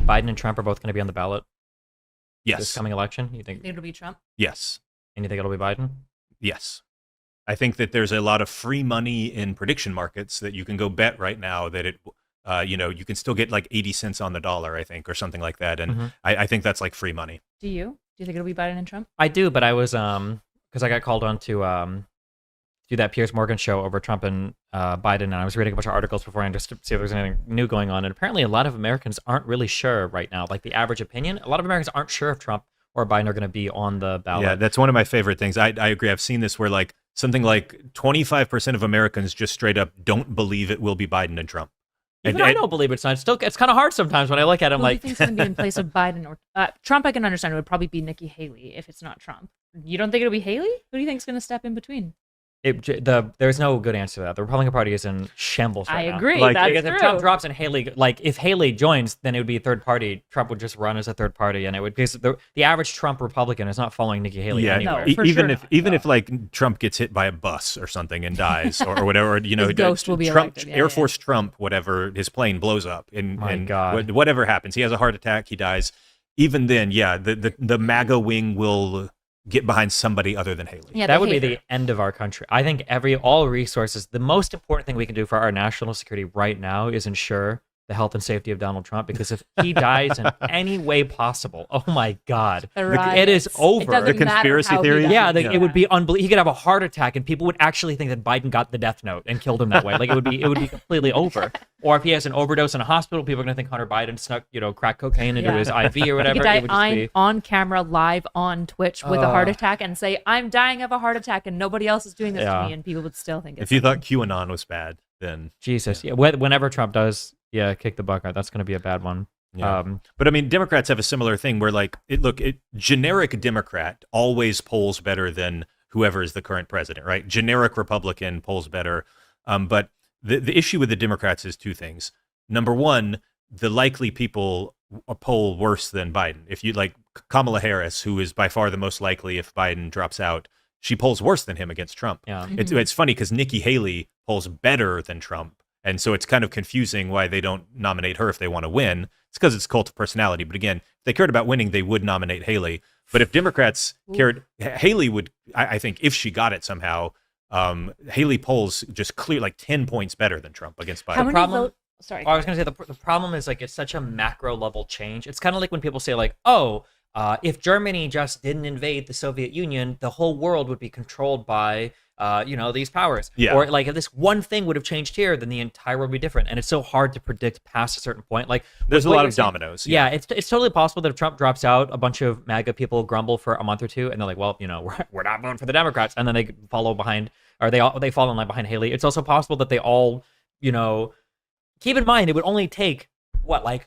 think Biden and Trump are both going to be on the ballot this Yes. coming election? You think? It'll be Trump. Yes. And you think it'll be Biden? Yes. I think that there's a lot of free money in prediction markets that you can go bet right now that it, you can still get like 80 cents on the dollar, I think, or something like that. And I think that's like free money. Do you think it'll be Biden and Trump? I do, but I was because I got called on to do that Piers Morgan show over Trump and Biden, and I was reading a bunch of articles beforehand just to see if there's anything new going on. And apparently, a lot of Americans aren't really sure right now. Like the average opinion, a lot of Americans aren't sure if Trump or Biden are going to be on the ballot. Yeah, that's one of my favorite things. I agree. I've seen this where like something like 25% of Americans just straight up don't believe it will be Biden and Trump. Even I don't believe it's not. It's kind of hard sometimes when I look at him. Who Like, do you think's going to be in place of Biden or Trump? I can understand. It would probably be Nikki Haley if it's not Trump. You don't think it'll be Haley? Who do you think's going to step in between? there's no good answer to that. The Republican Party is in shambles right now. I agree. Like, That's because true. if Trump drops and Haley, like if Haley joins, then it would be a third party. Trump would just run as a third party, and it would because the average Trump Republican is not following Nikki Haley anywhere. No, for even sure if not. if like Trump gets hit by a bus or something and dies or whatever, His ghost will be Trump, elected. Air Force Trump, whatever, his plane blows up and God. whatever happens, he has a heart attack, he dies. Even then, the MAGA wing will get behind somebody other than Haley. Yeah, That they would be hate the her. end of our country. I think all resources, the most important thing we can do for our national security right now is ensure the health and safety of Donald Trump, because if he dies in any way possible, oh my God, The it is riots. over. It doesn't The conspiracy matter how he theory? dies. Yeah, it would be unbelievable. He could have a heart attack, and people would actually think that Biden got the death note and killed him that way. Like it would be completely over. Or if he has an overdose in a hospital, people are going to think Hunter Biden snuck, crack cocaine into his IV or He whatever. could It would just die be, on camera, live on Twitch with a heart attack, and say, "I'm dying of a heart attack, and nobody else is doing this Yeah. to me," and people would still think it's If you thought QAnon was bad, then Jesus. Yeah, whenever Trump does, kick the bucket, that's going to be a bad one. yeah. But I mean, Democrats have a similar thing where like generic Democrat always polls better than whoever is the current president, right? Generic Republican polls better. But the issue with the Democrats is two things. Number one, the likely people poll worse than Biden. If you like Kamala Harris, who is by far the most likely if Biden drops out, she polls worse than him against Trump. Yeah. It's funny because Nikki Haley polls better than Trump. And so it's kind of confusing why they don't nominate her if they want to win. It's because it's cult of personality. But again, if they cared about winning, they would nominate Haley. But if Democrats cared, Haley would, I think, if she got it somehow, Haley polls just clear like 10 points better than Trump against Biden. How many problem- votes? Sorry. I was going to say the problem is like it's such a macro level change. It's kind of like when people say like, if Germany just didn't invade the Soviet Union, the whole world would be controlled by these powers. Yeah. Or like if this one thing would have changed here, then the entire world would be different. And it's so hard to predict past a certain point. Like There's a what lot you're of saying- dominoes. Yeah, it's totally possible that if Trump drops out, a bunch of MAGA people grumble for a month or two, and they're like, well, we're not voting for the Democrats, and then they follow behind, or they fall in line behind Haley. It's also possible that they all, keep in mind it would only take 4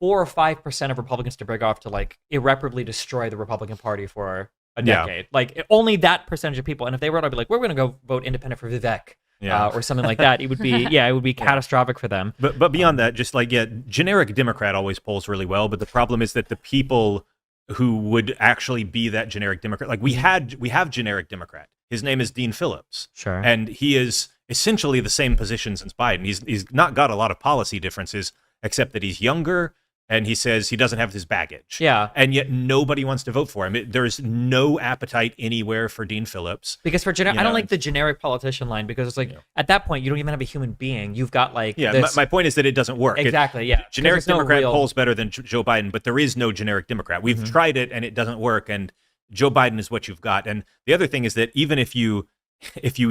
or 5% of Republicans to break off to like irreparably destroy the Republican Party for a Yeah. decade. Like only that percentage of people, and if they were to be like, we're going to go vote independent for Vivek. Or something like that, it would be catastrophic for them. But beyond that, just like, generic Democrat always polls really well. But the problem is that the people who would actually be that generic Democrat, like we have generic Democrat. His name is Dean Phillips. Sure. And he is essentially the same position since Biden. He's not got a lot of policy differences, except that he's younger. And he says he doesn't have this baggage. Yeah. And yet nobody wants to vote for him. There's no appetite anywhere for Dean Phillips. Because I don't like the generic politician line, because it's like at that point you don't even have a human being. You've got like this. My point is that it doesn't work. Exactly. Yeah. Generic 'Cause there's no Democrat real- polls better than Joe Biden, but there is no generic Democrat. We've tried it and it doesn't work. And Joe Biden is what you've got. And the other thing is that even if you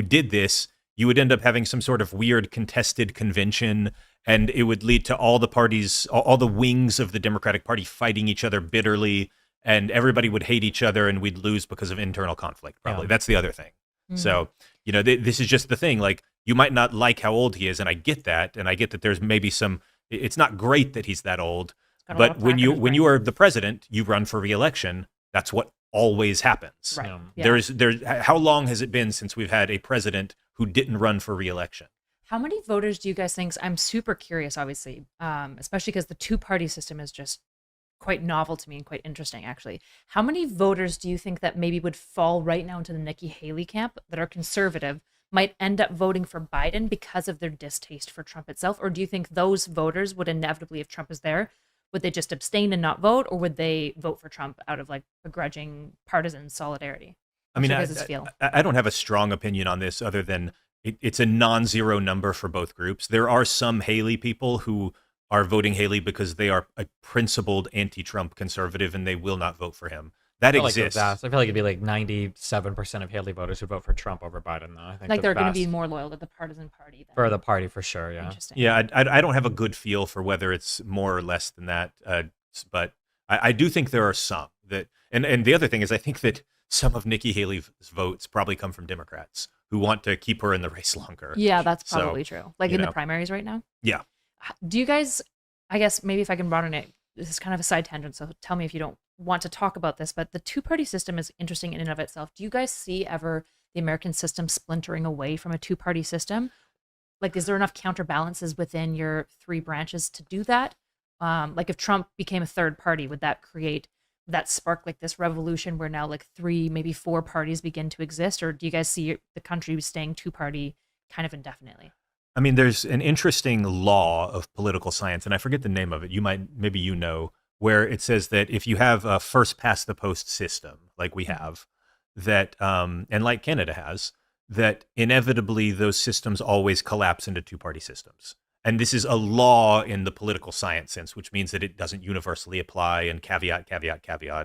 did this, you would end up having some sort of weird contested convention, and it would lead to all the parties, all the wings of the Democratic Party fighting each other bitterly, and everybody would hate each other, and we'd lose because of internal conflict, probably. Yeah. That's the other thing. So, this is just the thing. Like, you might not like how old he is, and I get that, and I get that there's maybe it's not great that he's that old, got a lot but of when plaque in his you brain. are the president, you run for re-election. That's what always happens. Right. Yeah. There's how long has it been since we've had a president who didn't run for re-election? How many voters do you guys think? I'm super curious, obviously, especially because the two-party system is just quite novel to me and quite interesting, actually. How many voters do you think that maybe would fall right now into the Nikki Haley camp that are conservative might end up voting for Biden because of their distaste for Trump itself? Or do you think those voters would inevitably, if Trump is there, would they just abstain and not vote, or would they vote for Trump out of like begrudging partisan solidarity? I mean, How do you guys feel? I don't have a strong opinion on this other than it's a non-zero number for both groups. There are some Haley people who are voting Haley because they are a principled anti-Trump conservative and they will not vote for him. That exists. I feel like it'd be like 97% of Haley voters would vote for Trump over Biden, though. I think Like they're going to be more loyal to the partisan party than for the party for sure. Yeah. Interesting. Yeah, I don't have a good feel for whether it's more or less than that, but I do think there are some that, and the other thing is I think that some of Nikki Haley's votes probably come from Democrats who want to keep her in the race longer. Yeah, that's probably true. Like in the know. primaries right now. Yeah. Do you guys? I guess maybe if I can broaden it, this is kind of a side tangent. So tell me if you don't want to talk about this, but the two-party system is interesting in and of itself. Do you guys see ever the American system splintering away from a two-party system? Like, is there enough counterbalances within your three branches to do that? Like if Trump became a third party, would that spark like this revolution where now like three, maybe four parties begin to exist? Or do you guys see the country staying two-party kind of indefinitely? I mean, there's an interesting law of political science, and I forget the name of it. Maybe you know, where it says that if you have a first past the post system, like we have, that, and like Canada has, that inevitably those systems always collapse into two-party systems. And this is a law in the political science sense, which means that it doesn't universally apply and caveat.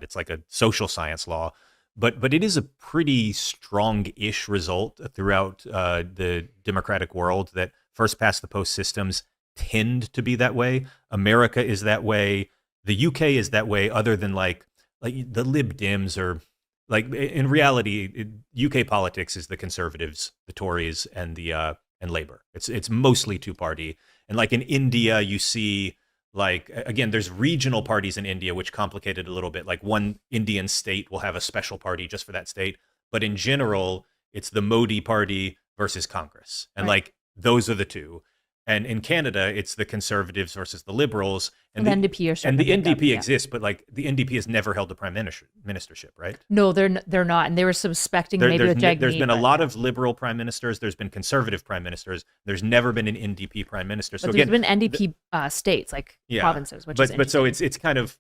It's like a social science law. But it is a pretty strong-ish result throughout the democratic world that first past the post systems tend to be that way. America is that way. The UK is that way, other than like the Lib Dems or like in reality, UK politics is the Conservatives, the Tories, and the and Labour. It's mostly two-party. And like in India, you see like, again, there's regional parties in India, which complicate it a little bit. Like one Indian state will have a special party just for that state. But in general, it's the Modi party versus Congress. And like, those are the two. And in Canada, it's the Conservatives versus the Liberals. And the NDP and the NDP exists, but like the NDP has never held the prime ministership, right? No, they're not. And they were suspecting maybe with Jagmeet. There's been a lot of liberal prime ministers. There's been conservative prime ministers. There's never been an NDP prime minister. So but there's been NDP states, like provinces, which is interesting. But so it's kind of,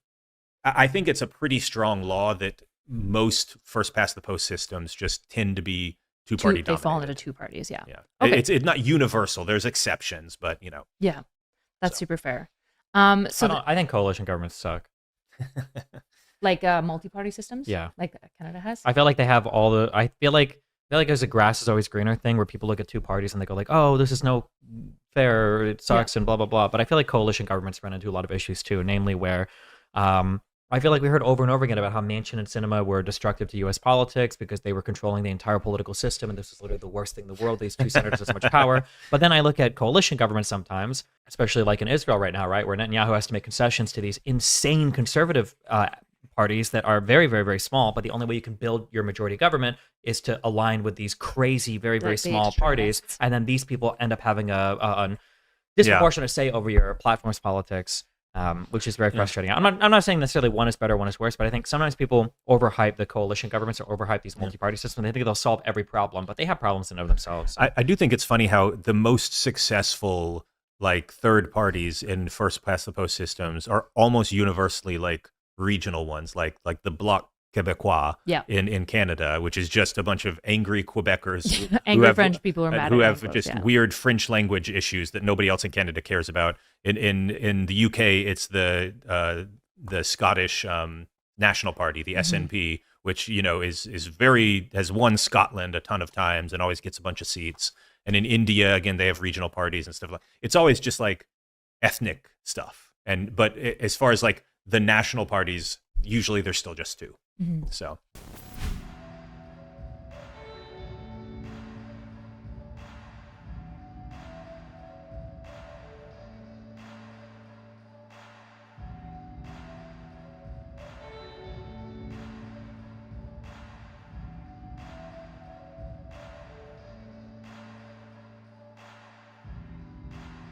I think it's a pretty strong law that most first past the post systems just tend to be two-party dominated. They fall into two parties, yeah. Okay. It's not universal. There's exceptions, but you know. Yeah, that's super fair. I think coalition governments suck. Like multi-party systems? Yeah. Like Canada has? I feel like they have all the, I feel like there's a grass is always greener thing where people look at two parties and they go like, oh, this is no fair, it sucks and blah, blah, blah. But I feel like coalition governments run into a lot of issues too, namely where I feel like we heard over and over again about how Manchin and Sinema were destructive to U.S. politics because they were controlling the entire political system, and this was literally the worst thing in the world. These two senators have so much power. But then I look at coalition governments sometimes, especially like in Israel right now, right, where Netanyahu has to make concessions to these insane conservative parties that are very, very, very small. But the only way you can build your majority government is to align with these crazy, very, very small parties, and then these people end up having a disproportionate say over your platform's politics. Which is very frustrating. I'm not saying necessarily one is better, one is worse, but I think sometimes people overhype the coalition governments or overhype these multi-party systems. They think they'll solve every problem, but they have problems in and of themselves. So. I do think it's funny how the most successful like third parties in first past the post systems are almost universally like regional ones, like the Bloc Québécois in Canada, which is just a bunch of angry Quebecers, French people who have weird French language issues that nobody else in Canada cares about. In the UK, it's the Scottish National Party, the SNP, which has won Scotland a ton of times and always gets a bunch of seats. And in India, again, they have regional parties and stuff like. It's always just like ethnic stuff. But as far as like the national parties, usually there's still just two. So